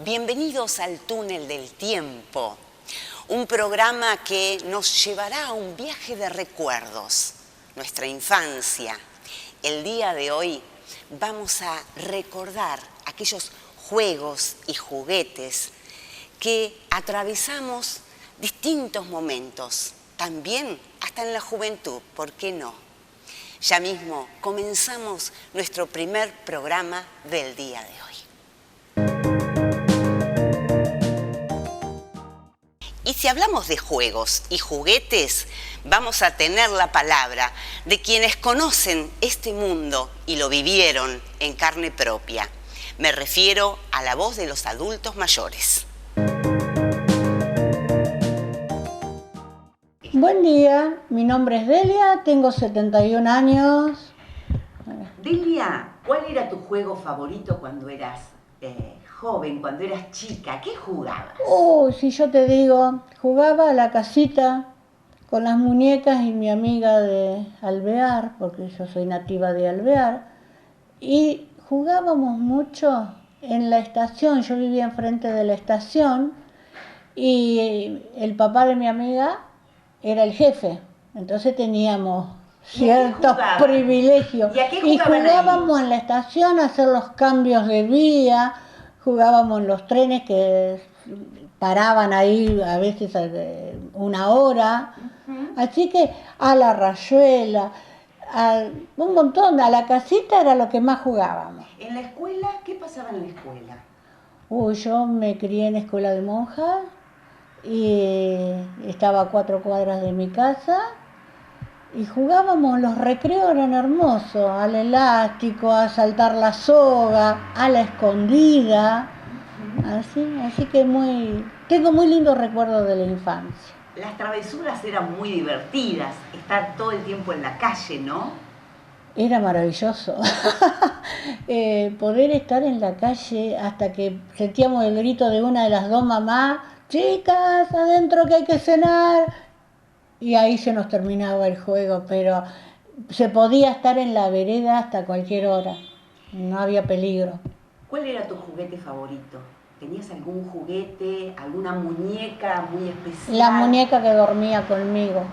Bienvenidos al Túnel del Tiempo, un programa que nos llevará a un viaje de recuerdos, nuestra infancia. El día de hoy vamos a recordar aquellos juegos y juguetes que atravesamos distintos momentos, también hasta en la juventud, ¿por qué no? Ya mismo comenzamos nuestro primer programa del día de hoy. Y si hablamos de juegos y juguetes, vamos a tener la palabra de quienes conocen este mundo y lo vivieron en carne propia. Me refiero a la voz de los adultos mayores. Buen día, mi nombre es Delia, tengo 71 años. Delia, ¿cuál era tu juego favorito cuando eras joven, cuando eras chica? ¿Qué jugabas? Si yo te digo, jugaba a la casita con las muñecas y mi amiga de Alvear, porque yo soy nativa de Alvear, y jugábamos mucho en la estación. Yo vivía enfrente de la estación y el papá de mi amiga era el jefe, entonces teníamos ciertos privilegios. Y jugábamos en la estación a hacer los cambios de vía, jugábamos en los trenes que paraban ahí a veces una hora, así que a la rayuela, un montón, a la casita era lo que más jugábamos. ¿En la escuela? ¿Qué pasaba en la escuela? Yo me crié en escuela de monjas y estaba a 4 cuadras de mi casa y jugábamos, los recreos eran hermosos, al elástico, a saltar la soga, a la escondida, así que tengo muy lindos recuerdos de la infancia. Las travesuras eran muy divertidas, estar todo el tiempo en la calle, ¿no? Era maravilloso poder estar en la calle hasta que sentíamos el grito de una de las dos mamás: chicas, adentro que hay que cenar. Y ahí se nos terminaba el juego, pero se podía estar en la vereda hasta cualquier hora, no había peligro. ¿Cuál era tu juguete favorito? ¿Tenías algún juguete, alguna muñeca muy especial? La muñeca que dormía conmigo.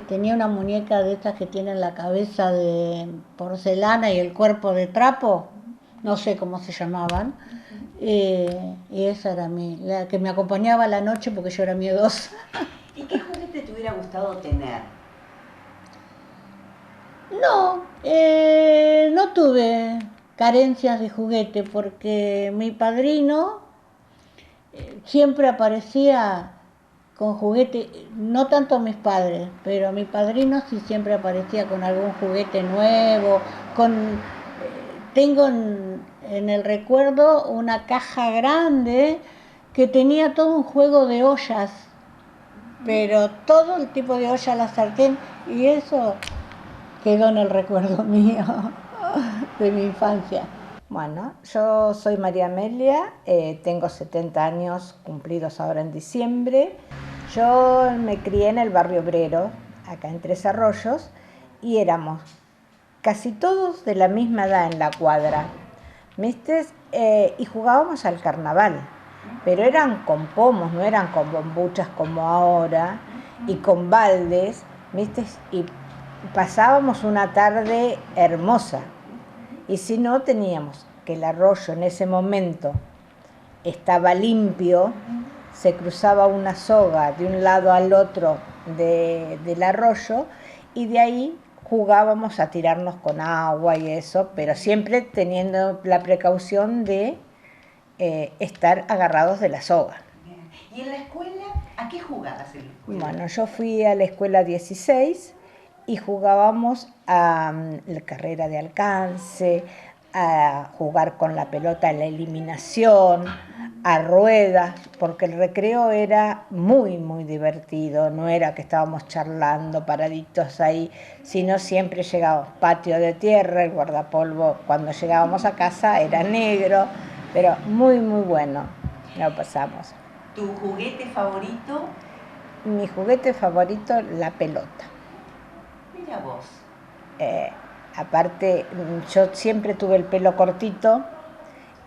Tenía una muñeca de estas que tienen la cabeza de porcelana y el cuerpo de trapo, no sé cómo se llamaban, y esa era la que me acompañaba a la noche porque yo era miedosa. ¿Y qué juguete te hubiera gustado tener? No tuve carencias de juguete porque mi padrino siempre aparecía con juguete, no tanto mis padres, pero mi padrino sí siempre aparecía con algún juguete nuevo, tengo en el recuerdo una caja grande que tenía todo un juego de ollas, pero todo el tipo de olla, la sartén, y eso quedó en el recuerdo mío de mi infancia. Bueno, yo soy María Amelia, tengo 70 años cumplidos ahora en diciembre. Yo me crié en el barrio obrero, acá en Tres Arroyos, y éramos casi todos de la misma edad en la cuadra, ¿viste? Y jugábamos al carnaval, pero eran con pomos, no eran con bombuchas como ahora, y con baldes, ¿viste? Y pasábamos una tarde hermosa. Y si no, teníamos que el arroyo en ese momento estaba limpio, se cruzaba una soga de un lado al otro del arroyo y de ahí jugábamos a tirarnos con agua y eso, pero siempre teniendo la precaución de estar agarrados de la soga. ¿Y en la escuela? ¿A qué jugabas en la escuela? Bueno, yo fui a la escuela 16 y jugábamos a la carrera de alcance, a jugar con la pelota en la eliminación, a ruedas, porque el recreo era muy, muy divertido, no era que estábamos charlando paraditos ahí, sino siempre llegábamos patio de tierra, el guardapolvo cuando llegábamos a casa era negro, pero muy, muy bueno, lo pasamos. ¿Tu juguete favorito? Mi juguete favorito, la pelota. Mira vos. Aparte, yo siempre tuve el pelo cortito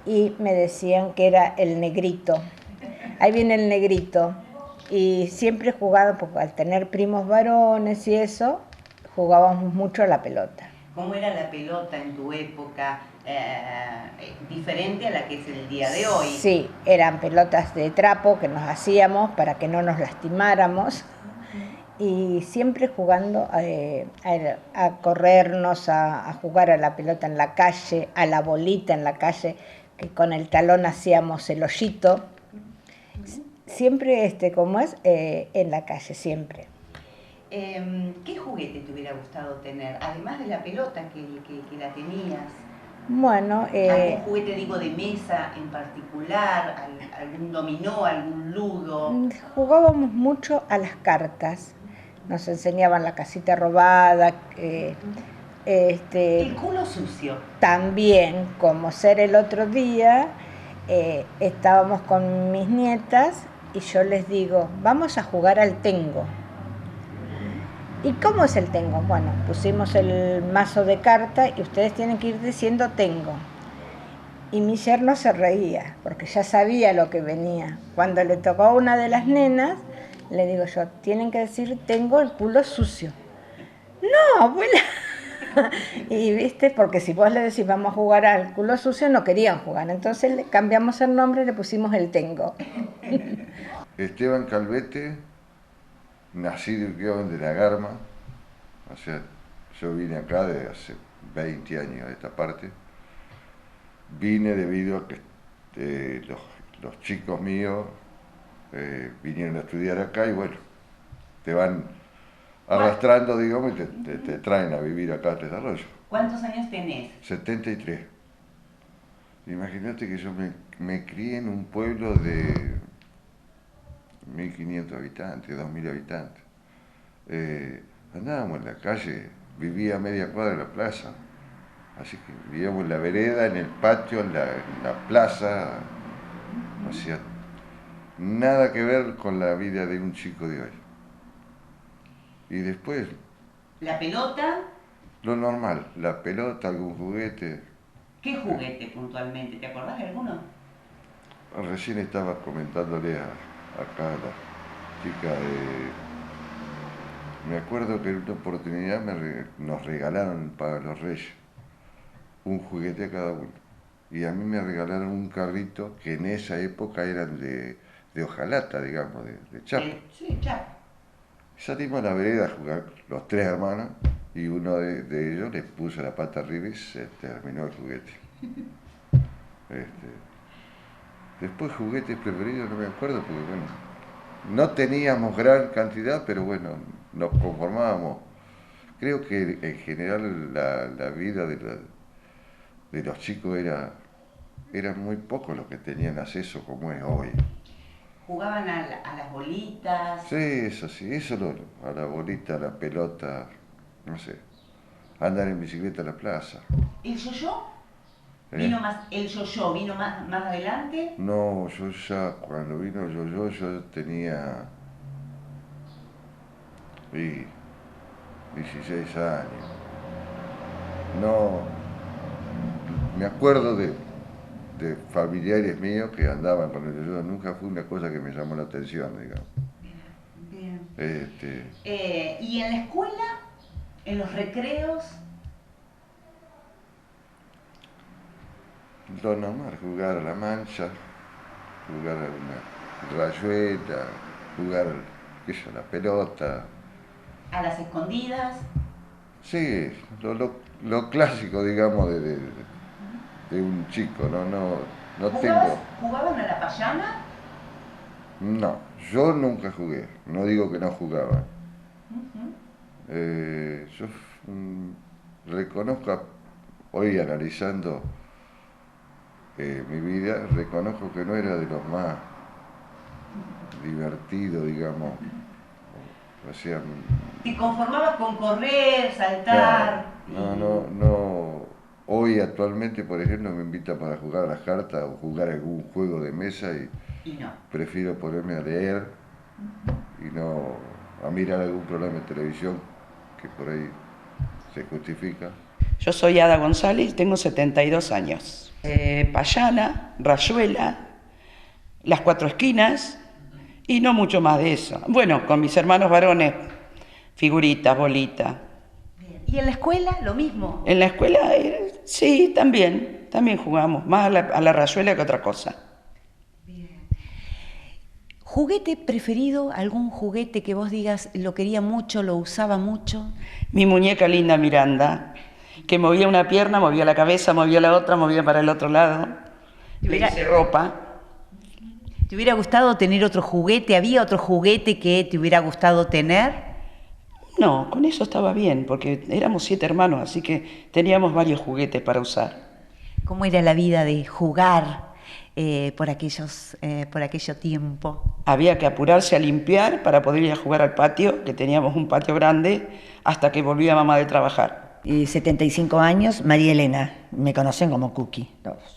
y me decían que era el negrito. Ahí viene el negrito. Y siempre jugaba, porque al tener primos varones y eso, jugábamos mucho a la pelota. ¿Cómo era la pelota en tu época? Diferente a la que es el día de hoy. Sí, eran pelotas de trapo que nos hacíamos para que no nos lastimáramos. Y siempre jugando a corrernos, a jugar a la pelota en la calle, a la bolita en la calle, que con el talón hacíamos el hoyito. Siempre, como es, en la calle, siempre. ¿Qué juguete te hubiera gustado tener? Además de la pelota que la tenías. Bueno, ¿algún juguete, digo, de mesa en particular? ¿Algún dominó, algún ludo? Jugábamos mucho a las cartas. Nos enseñaban la casita robada. El culo sucio. También, como ser el otro día, estábamos con mis nietas y yo les digo, vamos a jugar al tengo. ¿Y cómo es el tengo? Bueno, pusimos el mazo de cartas y ustedes tienen que ir diciendo tengo. Y mi yerno se reía, porque ya sabía lo que venía. Cuando le tocó a una de las nenas, le digo yo, tienen que decir tengo el culo sucio. No, abuela. Y viste, porque si vos le decís vamos a jugar al culo sucio, no querían jugar. Entonces le cambiamos el nombre y le pusimos el tengo. Esteban Calvete, nacido y criado en De la Garma. O sea, yo vine acá desde hace 20 años a esta parte. Vine debido a que los chicos míos vinieron a estudiar acá y bueno, te van arrastrando, digamos, y te traen a vivir acá a Tres Arroyos. ¿Cuántos años tenés? 73. Imagínate que yo me crié en un pueblo de 1.500 habitantes, 2.000 habitantes. Andábamos en la calle, vivía a media cuadra de la plaza. Así que vivíamos en la vereda, en el patio, en la plaza. O sea, nada que ver con la vida de un chico de hoy. Y después, ¿La pelota? lo normal, la pelota, algún juguete. ¿Qué juguete puntualmente? ¿Te acordás de alguno? Recién estaba comentándole acá a la chica Me acuerdo que en una oportunidad nos regalaron para los Reyes un juguete a cada uno. Y a mí me regalaron un carrito que en esa época eran de hojalata, digamos, de chapa. Sí, chapa. Salimos a la vereda a jugar los tres hermanos y uno de ellos le puso la pata arriba y se terminó el juguete. Después juguetes preferidos no me acuerdo porque bueno, no teníamos gran cantidad, pero bueno, nos conformábamos. Creo que en general la vida de los chicos eran muy pocos los que tenían acceso como es hoy. ¿Jugaban a las bolitas? Sí, a la bolita, a la pelota, no sé, andar en bicicleta a la plaza. ¿El yo-yo? ¿El yo-yo vino más adelante? No, yo ya, cuando vino yo tenía 16 años. No, me acuerdo de familiares míos que andaban con el yo-yo, nunca fue una cosa que me llamó la atención, digamos. Bien. ¿Y en la escuela? ¿En los recreos? Lo normal, jugar a la mancha, jugar a una rayuela, jugar, qué sé yo, la pelota. ¿A las escondidas? Sí, lo clásico, digamos, de un chico, no tengo... ¿Jugaban a la payana? No, yo nunca jugué, no digo que no jugaba. Yo reconozco, hoy analizando mi vida, reconozco que no era de los más divertidos, digamos. O sea, ¿Te conformabas con correr, saltar? Claro, no. Hoy actualmente, por ejemplo, me invitan para jugar a las cartas o jugar algún juego de mesa Y no. prefiero ponerme a leer y no a mirar algún programa de televisión que por ahí se justifica. Yo soy Ada González, tengo 72 años. Payana, Rayuela, Las Cuatro Esquinas y no mucho más de eso. Bueno, con mis hermanos varones, figuritas, bolitas. ¿Y en la escuela lo mismo? En la escuela, sí, también jugábamos, más a la rayuela que otra cosa. ¿Juguete preferido? ¿Algún juguete que vos digas lo quería mucho, lo usaba mucho? Mi muñeca linda Miranda, que movía una pierna, movía la cabeza, movía la otra, movía para el otro lado. Le hice ropa. ¿Te hubiera gustado tener otro juguete? ¿Había otro juguete que te hubiera gustado tener? No, con eso estaba bien, porque éramos 7 hermanos, así que teníamos varios juguetes para usar. ¿Cómo era la vida de jugar por aquello tiempo? Había que apurarse a limpiar para poder ir a jugar al patio, que teníamos un patio grande, hasta que volvía mamá de trabajar. 75 años, María Elena, me conocen como Cookie, todos.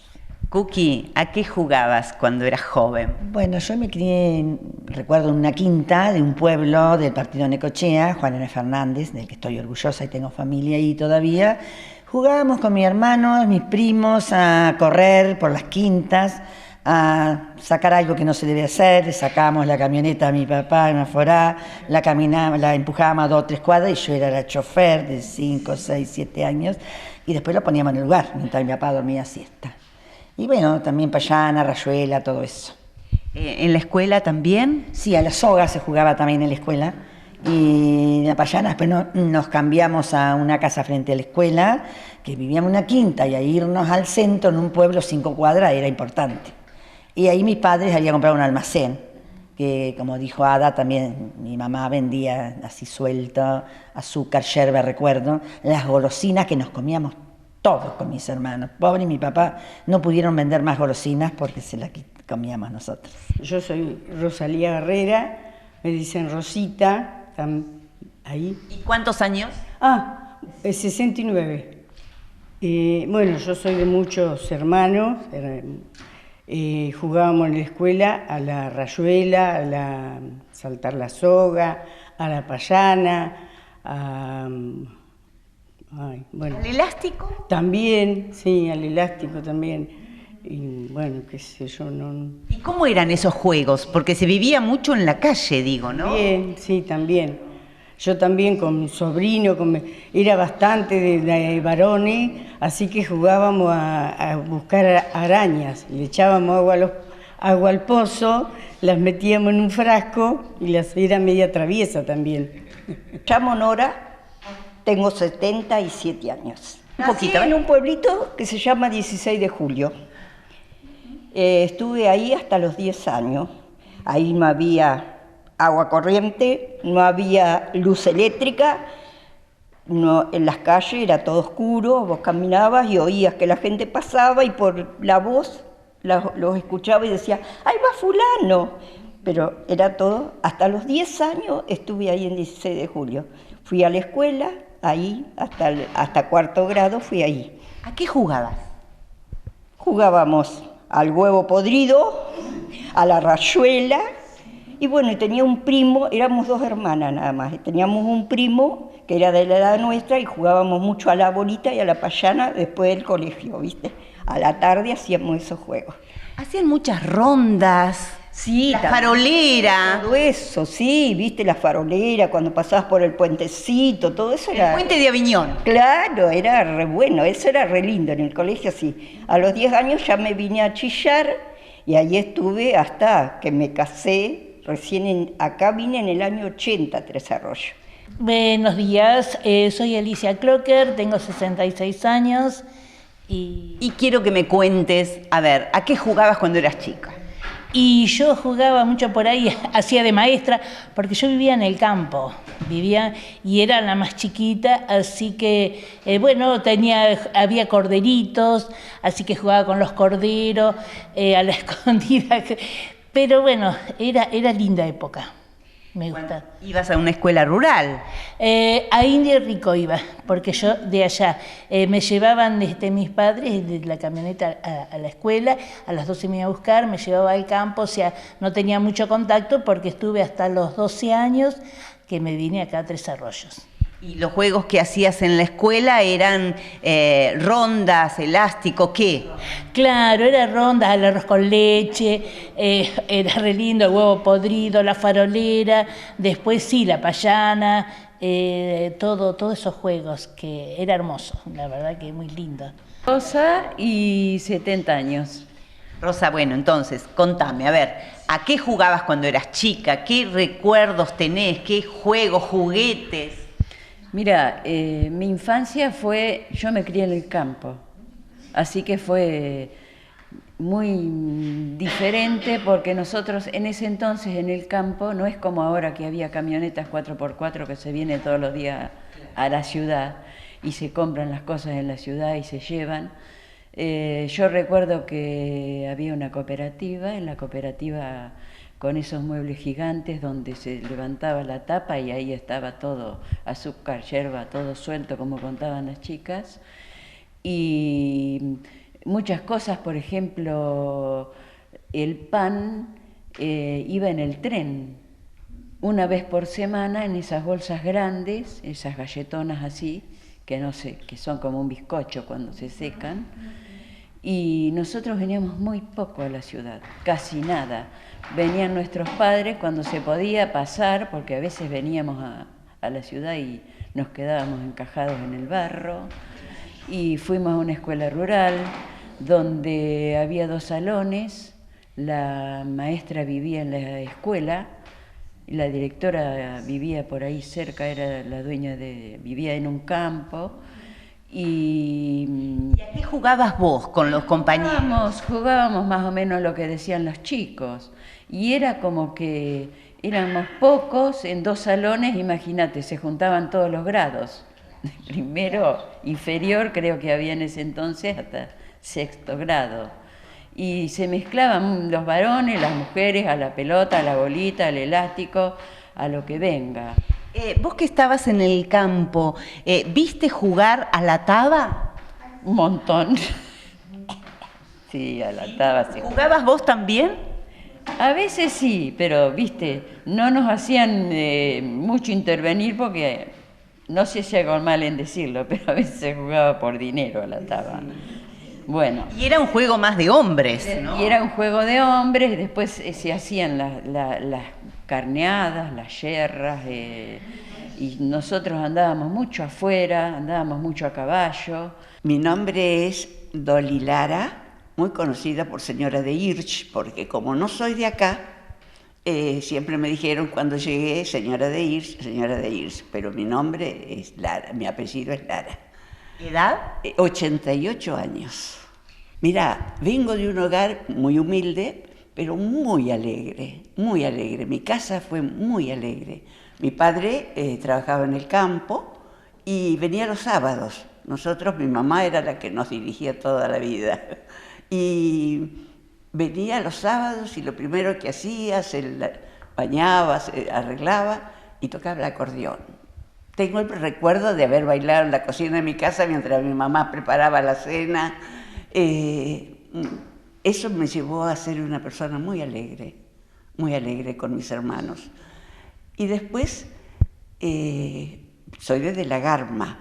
Cookie, ¿a qué jugabas cuando eras joven? Bueno, yo me crié, recuerdo, en una quinta de un pueblo del partido Necochea, Juan N. Fernández, del que estoy orgullosa y tengo familia ahí todavía. Jugábamos con mis hermanos, mis primos, a correr por las quintas, a sacar algo que no se debe hacer. Sacábamos la camioneta a mi papá en una forá, la empujábamos a 2 o 3 cuadras y yo era la chofer de 5, 6, 7 años y después la poníamos en el lugar mientras mi papá dormía siesta. Y bueno, también payana, rayuela, todo eso. ¿En la escuela también? Sí, a la soga se jugaba también en la escuela. Y la payana, después nos cambiamos a una casa frente a la escuela, que vivíamos en una quinta, y a irnos al centro, en un pueblo 5 cuadras, era importante. Y ahí mis padres habían comprado un almacén, que como dijo Ada, también mi mamá vendía así suelto, azúcar, yerba, recuerdo, las golosinas que nos comíamos todos con mis hermanos. Pobre mi papá, no pudieron vender más golosinas porque se las comíamos nosotros. Yo soy Rosalía Herrera, me dicen Rosita, ahí. ¿Y cuántos años? 69. Bueno, yo soy de muchos hermanos, jugábamos en la escuela a la rayuela, a la saltar la soga, a la payana, bueno. ¿Al elástico? También, sí, al elástico también. Y bueno, qué sé yo, no... ¿Y cómo eran esos juegos? Porque se vivía mucho en la calle, digo, ¿no? Bien, sí, también. Yo también con mi sobrino, era bastante de varones, así que jugábamos a buscar arañas. Le echábamos agua al pozo, las metíamos en un frasco y era media traviesa también. Llamo Nora. Tengo 77 años. Un poquito, en un pueblito que se llama 16 de Julio. Estuve ahí hasta los 10 años. Ahí no había agua corriente, no había luz eléctrica, en las calles era todo oscuro, vos caminabas y oías que la gente pasaba y por la voz los escuchaba y decía, ¡ay, va fulano! Pero era todo, hasta los 10 años estuve ahí en 16 de Julio. Fui a la escuela, ahí, hasta 4º grado fui ahí. ¿A qué jugabas? Jugábamos al huevo podrido, a la rayuela, y bueno, y tenía un primo, éramos 2 hermanas nada más, y teníamos un primo que era de la edad nuestra y jugábamos mucho a la bolita y a la payana después del colegio, ¿viste? A la tarde hacíamos esos juegos. Hacían muchas rondas. Sí, la farolera. Todo eso, sí, viste, la farolera, cuando pasabas por el puentecito, todo eso era... El puente de Aviñón. Claro, era re bueno, eso era re lindo en el colegio, sí. A los 10 años ya me vine a Chillar y ahí estuve hasta que me casé, acá vine en el año 80 a Tres Arroyos. Buenos días, soy Alicia Clocker, tengo 66 años y quiero que me cuentes, a ver, ¿a qué jugabas cuando eras chica? Y yo jugaba mucho por ahí, hacía de maestra, porque yo vivía en el campo, y era la más chiquita, así que, bueno, había corderitos, así que jugaba con los corderos, a la escondida, pero bueno, era linda época. Me gusta. ¿Ibas a una escuela rural? A India Rico iba, porque yo de allá me llevaban mis padres de la camioneta a la escuela, a las 12 me iba a buscar, me llevaba al campo, o sea, no tenía mucho contacto porque estuve hasta los 12 años que me vine acá a Tres Arroyos. ¿Y los juegos que hacías en la escuela eran rondas, elástico, qué? Claro, era rondas, el arroz con leche, era re lindo, el huevo podrido, la farolera, después sí, la payana, todos esos juegos, que era hermoso, la verdad que muy lindo. Rosa y 70 años. Rosa, bueno, entonces, contame, a ver, ¿a qué jugabas cuando eras chica? ¿Qué recuerdos tenés? ¿Qué juegos, juguetes? Mira, mi infancia yo me crié en el campo, así que fue muy diferente porque nosotros en ese entonces en el campo, no es como ahora que había camionetas 4x4 que se vienen todos los días a la ciudad y se compran las cosas en la ciudad y se llevan. Yo recuerdo que había una cooperativa, en la cooperativa con esos muebles gigantes donde se levantaba la tapa y ahí estaba todo, azúcar, yerba, todo suelto como contaban las chicas. Y muchas cosas, por ejemplo, el pan iba en el tren, una vez por semana en esas bolsas grandes, esas galletonas así, que no sé, que son como un bizcocho cuando se secan. Y nosotros veníamos muy poco a la ciudad, casi nada. Venían nuestros padres cuando se podía pasar, porque a veces veníamos a la ciudad y nos quedábamos encajados en el barro. Y fuimos a una escuela rural donde había 2 salones, la maestra vivía en la escuela, y la directora vivía por ahí cerca, era la dueña vivía en un campo. ¿Y a qué jugabas vos con los compañeros? Jugábamos más o menos lo que decían los chicos. Y era como que éramos pocos en 2 salones, imagínate, se juntaban todos los grados. Primero, inferior, creo que había en ese entonces hasta 6º grado. Y se mezclaban los varones, las mujeres, a la pelota, a la bolita, al elástico, a lo que venga. Vos que estabas en el campo, ¿viste jugar a la taba? Un montón. Sí, a la taba. Sí. ¿Jugabas vos también? A veces sí, pero, viste, no nos hacían mucho intervenir porque, no sé si hago mal en decirlo, pero a veces se jugaba por dinero a la taba. Bueno. Y era un juego más de hombres, ¿no? Y era un juego de hombres, después se hacían las carneadas, las yerras, y nosotros andábamos mucho afuera, andábamos mucho a caballo. Mi nombre es Dolly Lara, muy conocida por señora de Hirsch, porque como no soy de acá, siempre me dijeron cuando llegué señora de Hirsch, pero mi nombre es Lara, mi apellido es Lara. ¿Edad? 88 años. Mirá, vengo de un hogar muy humilde, pero muy alegre, muy alegre. Mi casa fue muy alegre. Mi padre trabajaba en el campo y venía los sábados. Mi mamá era la que nos dirigía toda la vida. Y venía los sábados y lo primero que hacía, se bañaba, se arreglaba y tocaba el acordeón. Tengo el recuerdo de haber bailado en la cocina de mi casa mientras mi mamá preparaba la cena. Eso me llevó a ser una persona muy alegre con mis hermanos. Y después, soy de la Garma.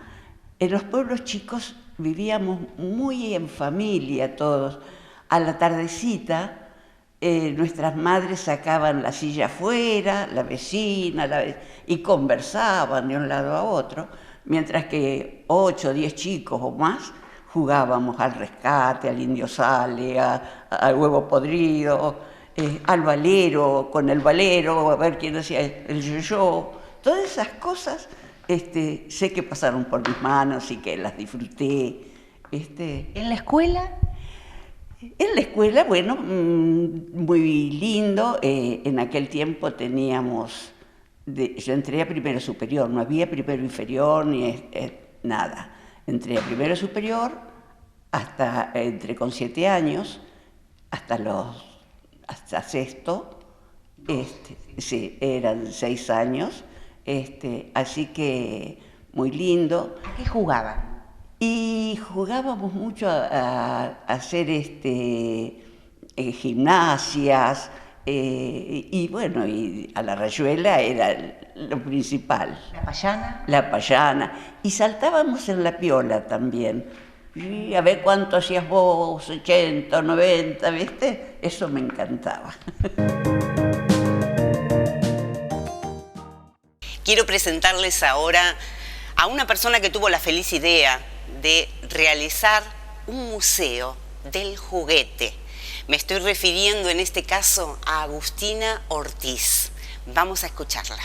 En los pueblos chicos vivíamos muy en familia todos. A la tardecita, nuestras madres sacaban la silla afuera, la vecina, y conversaban de un lado a otro, mientras que 8 o 10 chicos o más jugábamos al rescate, al indio sale, al huevo podrido, al valero, con el valero, a ver quién hacía el yo-yo. Todas esas cosas sé que pasaron por mis manos y que las disfruté. ¿En la escuela? En la escuela, bueno, muy lindo. En aquel tiempo teníamos, yo entré a primero superior, no había primero inferior ni nada. Entré a primero superior, entré con 7 años, hasta 6º, sí, eran 6 años, así que muy lindo. ¿A qué jugaban? Y jugábamos mucho a hacer gimnasias, y bueno, y a la rayuela era lo principal. ¿La payana? La payana. Y saltábamos en la piola también. Y a ver cuánto hacías vos, 80, 90, ¿viste? Eso me encantaba. Quiero presentarles ahora a una persona que tuvo la feliz idea de realizar un museo del juguete. Me estoy refiriendo en este caso a Agustina Ortiz. Vamos a escucharla.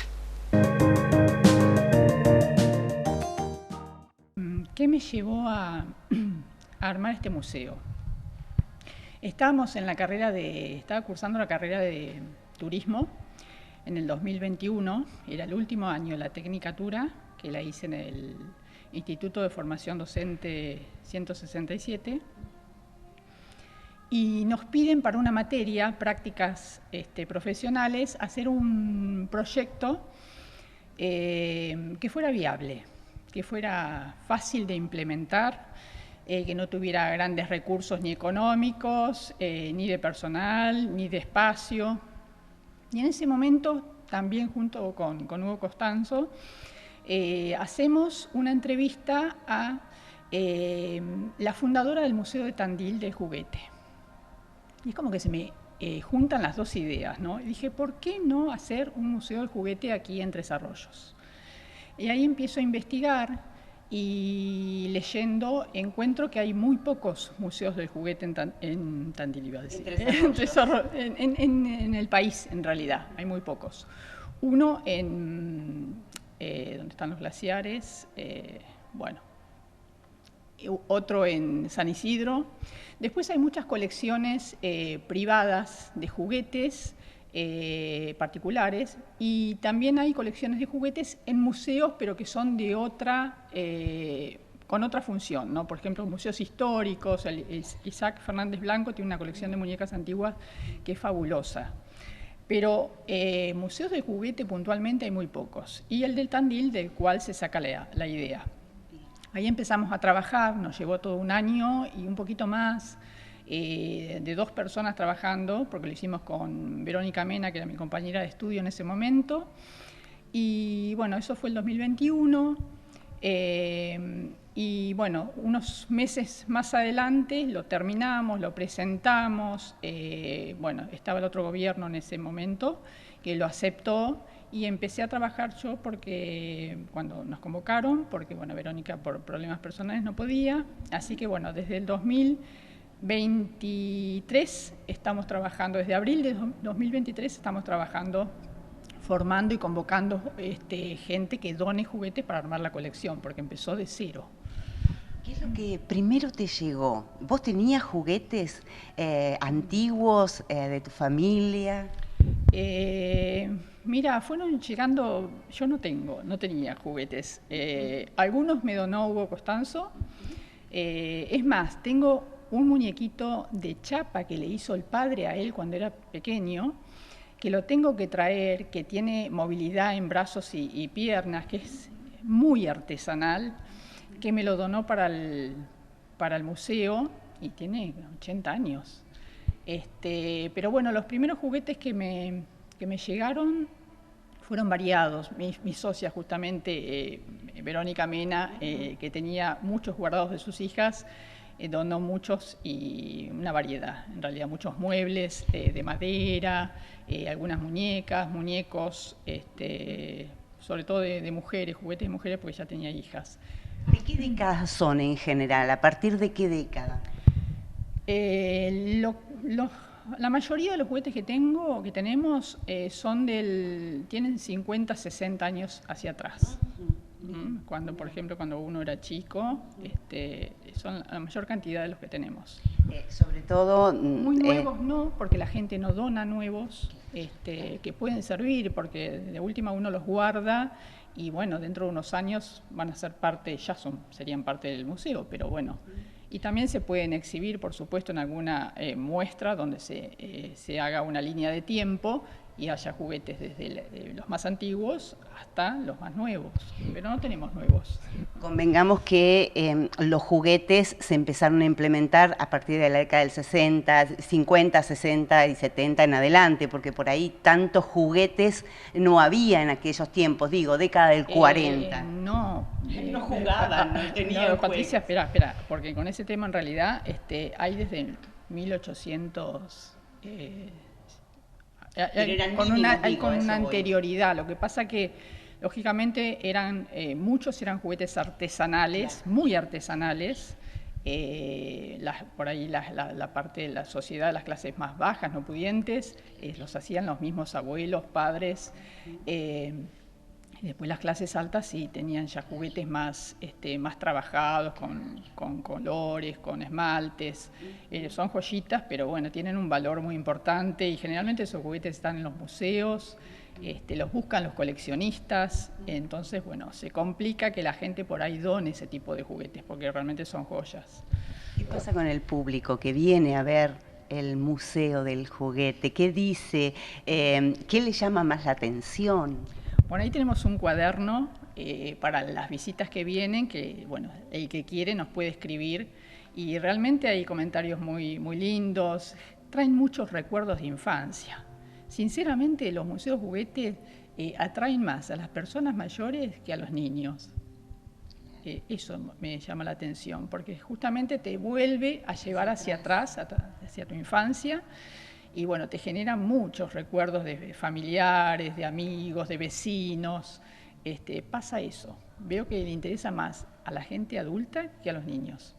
¿Qué me llevó a armar este museo? Estaba cursando la carrera de turismo en el 2021, era el último año de la tecnicatura, que la hice en el Instituto de Formación Docente 167, y nos piden para una materia, prácticas profesionales, hacer un proyecto que fuera viable, que fuera fácil de implementar, que no tuviera grandes recursos ni económicos, ni de personal, ni de espacio. Y en ese momento, también junto con Hugo Costanzo, hacemos una entrevista a la fundadora del Museo de Tandil del Juguete. Y es como que se me juntan las dos ideas, ¿no? Y dije, ¿por qué no hacer un museo del juguete aquí en Tres Arroyos? Y ahí empiezo a investigar y leyendo encuentro que hay muy pocos museos del juguete en Tandil, iba a decir. En el país, en realidad, hay muy pocos. Uno en donde están los glaciares, otro en San Isidro. Después hay muchas colecciones privadas de juguetes particulares, y también hay colecciones de juguetes en museos, pero que son de con otra función, ¿no? Por ejemplo, museos históricos. Isaac Fernández Blanco tiene una colección de muñecas antiguas que es fabulosa. Pero museos de juguete puntualmente hay muy pocos. Y el del Tandil, del cual se saca la idea. Ahí empezamos a trabajar, nos llevó todo un año y un poquito más, de 2 personas trabajando, porque lo hicimos con Verónica Mena, que era mi compañera de estudio en ese momento. Y bueno, eso fue el 2021. Y bueno, unos meses más adelante lo terminamos, lo presentamos. Bueno, estaba el otro gobierno en ese momento que lo aceptó, y empecé a trabajar yo porque cuando nos convocaron, porque bueno, Verónica por problemas personales no podía. Así que bueno, desde el 2023 estamos trabajando, desde abril de 2023 estamos trabajando, formando y convocando gente que done juguetes para armar la colección, porque empezó de cero. ¿Qué es lo que primero te llegó? ¿Vos tenías juguetes antiguos de tu familia? Mira, fueron llegando, yo no tenía juguetes. Algunos me donó Hugo Costanzo. Es más, tengo un muñequito de chapa que le hizo el padre a él cuando era pequeño, que lo tengo que traer, que tiene movilidad en brazos y piernas, que es muy artesanal, que me lo donó para el museo, y tiene 80 años. Pero bueno, los primeros juguetes que me llegaron fueron variados. Mi socia, justamente, Verónica Mena, que tenía muchos guardados de sus hijas, donó muchos, y una variedad, en realidad muchos muebles de madera, algunas muñecas, muñecos, sobre todo de mujeres, juguetes de mujeres, porque ya tenía hijas. ¿De qué décadas son en general? ¿A partir de qué década? La mayoría de los juguetes que tenemos tienen 50, 60 años hacia atrás. Cuando, por ejemplo, cuando uno era chico, son la mayor cantidad de los que tenemos. Sobre todo... Muy nuevos no, porque la gente no dona nuevos, que pueden servir, porque de última uno los guarda, y bueno, dentro de unos años van a ser serían parte del museo, pero bueno, Y también se pueden exhibir, por supuesto, en alguna muestra donde se haga una línea de tiempo y haya juguetes desde los más antiguos hasta los más nuevos, pero no tenemos nuevos. Convengamos que los juguetes se empezaron a implementar a partir de la década del 60, 50, 60 y 70 en adelante, porque por ahí tantos juguetes no había en aquellos tiempos, digo, década del 40. No jugaban, no tenían no, Patricia, espera, porque con ese tema en realidad hay desde 1800... con una anterioridad. Lo que pasa que, lógicamente, muchos eran juguetes artesanales, muy artesanales. Por ahí la parte de la sociedad, las clases más bajas, no pudientes, los hacían los mismos abuelos, padres. Y después las clases altas sí tenían ya juguetes más trabajados, con colores, con esmaltes. Son joyitas, pero bueno, tienen un valor muy importante y generalmente esos juguetes están en los museos, los buscan los coleccionistas, entonces bueno, se complica que la gente por ahí done ese tipo de juguetes porque realmente son joyas. ¿Qué pasa con el público que viene a ver el Museo del Juguete? ¿Qué dice? ¿Qué le llama más la atención? Bueno, ahí tenemos un cuaderno para las visitas que vienen, que bueno, el que quiere nos puede escribir y realmente hay comentarios muy, muy lindos, traen muchos recuerdos de infancia. Sinceramente, los museos juguetes atraen más a las personas mayores que a los niños. Eso me llama la atención, porque justamente te vuelve a llevar hacia atrás, hacia tu infancia, y bueno, te generan muchos recuerdos de familiares, de amigos, de vecinos. Pasa eso. Veo que le interesa más a la gente adulta que a los niños.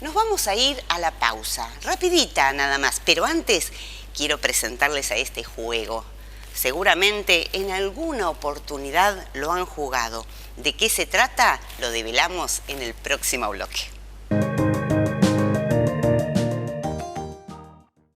Nos vamos a ir a la pausa, rapidita nada más, pero antes quiero presentarles a este juego. Seguramente en alguna oportunidad lo han jugado. ¿De qué se trata? Lo develamos en el próximo bloque.